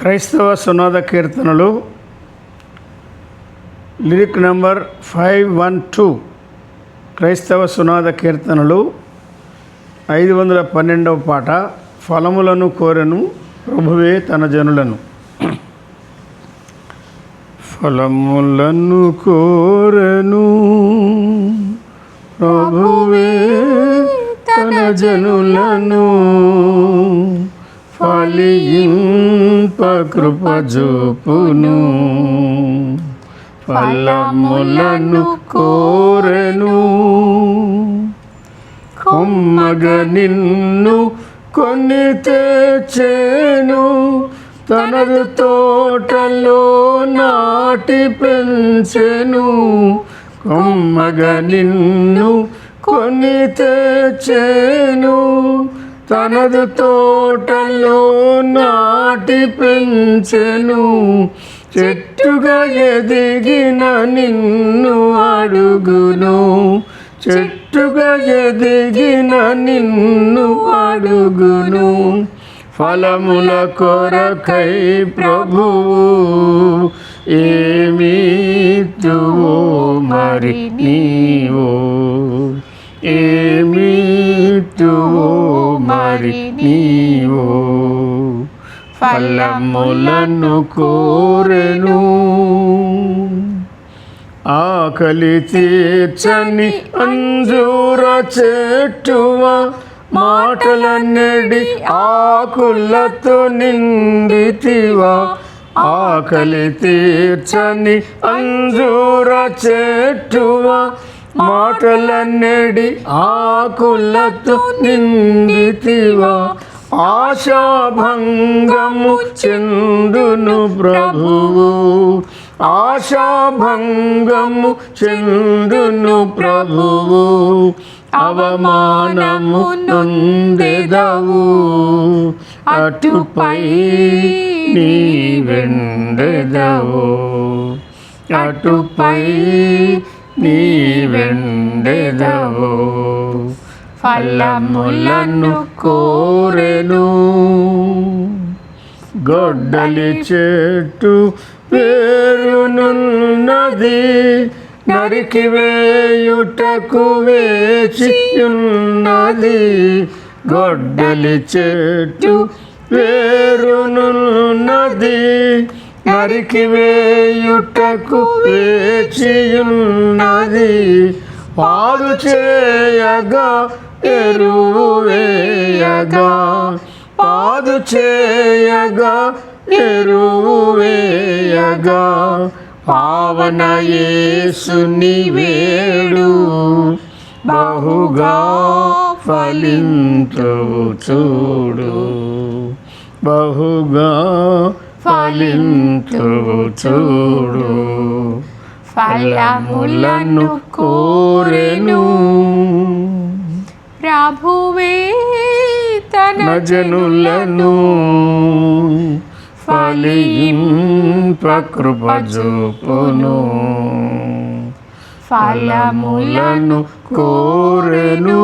క్రైస్తవ సునాద కీర్తనలు lyric number 512. క్రైస్తవ సునాద కీర్తనలు 512వ పాట. ఫలములను కోరెను ప్రభువే తన జనులను. ఫలములను కోరెను ప్రభువే తన జనులను, ఫలింప కృప చూపును. ఫలములను కోరెను కొమ్మగ నిన్ను కొని తెచ్చెను, తనదు తోటలో నాటి పెంచెను. కొమ్మగ నిన్ను కొని తెచ్చెను, తనదు తోటలో నాటి పెంచెను. చెట్టుగా ఎదిగిన నిన్ను అడుగును, చెట్టుగా ఎదిగిన నిన్ను అడుగును. ఫలముల కొరకై ప్రభువు ఏమిత్తువో మరి నీవు, ఏమిత్తువో మరి నీవు. ఫలములను కోరెను ఆకలి తీర్చని అంజూర చెట్టువా, మాటలన్నెడి ఆకులతో నిండితివా. ఆకలి తీర్చని అంజూర చెట్టువా, మాటలన్నెడి ఆకులతో నిండితివా. ఆశాభంగము చెందును ప్రభువు, ఆశాభంగము చెందును ప్రభువు. అవమానము నొందెదవు, అటుపై నీ వెండెదవు, అటుపై నీ వెండెదవు. ఫలములను కోరెను గొడ్డలి చెట్టు వేరునున్నది, నరికి వేయుటకు వేచియున్నది. గొడ్డలి చెట్టు వేరునున్నది, నరికి వేయుటకు వేచియున్నది. పాడు చేయగా ఎరువు వేయగా, పాడు చేయగా ఎరువు వేయగా. పావన యేసుని వేడు బహుగా ఫలింతువు చూడు, బహుగా ఫలింతువు చూడు. ఫలములను కోరెను ప్రభువే తన జనులను, ఫలింప కృప చూపును. ఫలములను కోరెను.